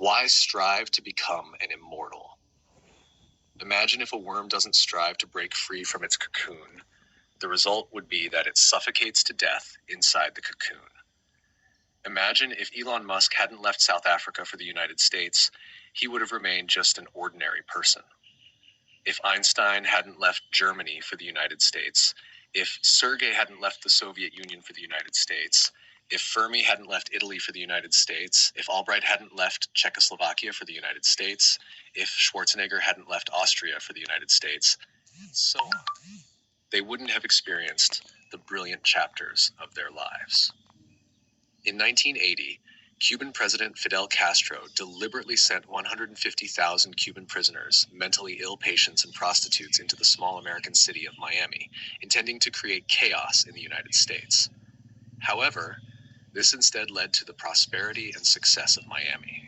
Why strive to become an immortal? Imagine if a worm doesn't strive to break free from its cocoon. The result would be that it suffocates to death inside the cocoon. Imagine if Elon Musk hadn't left South Africa for the United States, he would have remained just an ordinary person. If Einstein hadn't left Germany for the United States, if Sergei hadn't left the Soviet Union for the United States, if Fermi hadn't left Italy for the United States, if Albright hadn't left Czechoslovakia for the United States, if Schwarzenegger hadn't left Austria for the United States, so on, they wouldn't have experienced the brilliant chapters of their lives. In 1980, Cuban President Fidel Castro deliberately sent 150,000 Cuban prisoners, mentally ill patients, and prostitutes into the small American city of Miami, intending to create chaos in the United States. However, this instead led to the prosperity and success of Miami.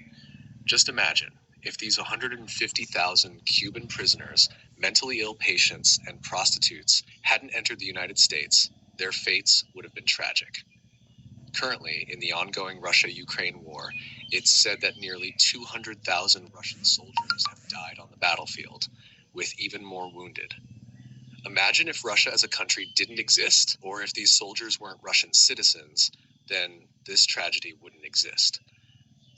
Just imagine if these 150,000 Cuban prisoners, mentally ill patients, and prostitutes hadn't entered the United States, their fates would have been tragic. Currently, in the ongoing Russia-Ukraine war, it's said that nearly 200,000 Russian soldiers have died on the battlefield, with even more wounded. Imagine if Russia as a country didn't exist, or if these soldiers weren't Russian citizens, then this tragedy wouldn't exist.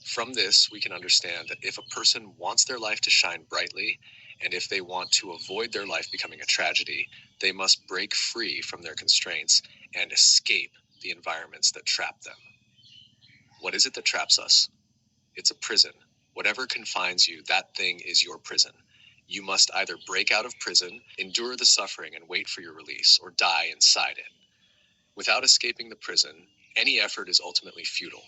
From this, we can understand that if a person wants their life to shine brightly, and if they want to avoid their life becoming a tragedy, they must break free from their constraints and escape the environments that trap them. What is it that traps us? It's a prison. Whatever confines you, that thing is your prison. You must either break out of prison, endure the suffering, and wait for your release, or die inside it. Without escaping the prison, any effort is ultimately futile.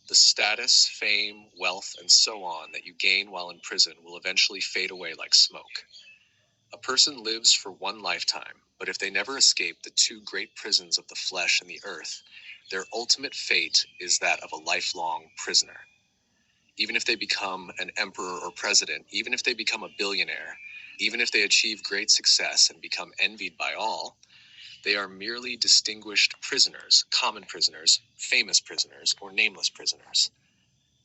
The status, fame, wealth, and so on that you gain while in prison will eventually fade away like smoke. A person lives for one lifetime, but if they never escape the two great prisons of the flesh and the earth, their ultimate fate is that of a lifelong prisoner. Even if they become an emperor or president, even if they become a billionaire, even if they achieve great success and become envied by all, they are merely distinguished prisoners, common prisoners, famous prisoners, or nameless prisoners.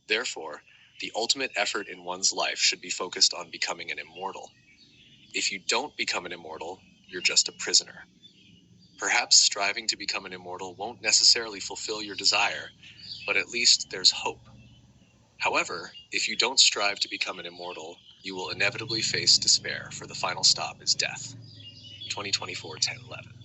Therefore, the ultimate effort in one's life should be focused on becoming an immortal. If you don't become an immortal, you're just a prisoner. Perhaps striving to become an immortal won't necessarily fulfill your desire, but at least there's hope. However, if you don't strive to become an immortal, you will inevitably face despair, for the final stop is death. 2024-10-11.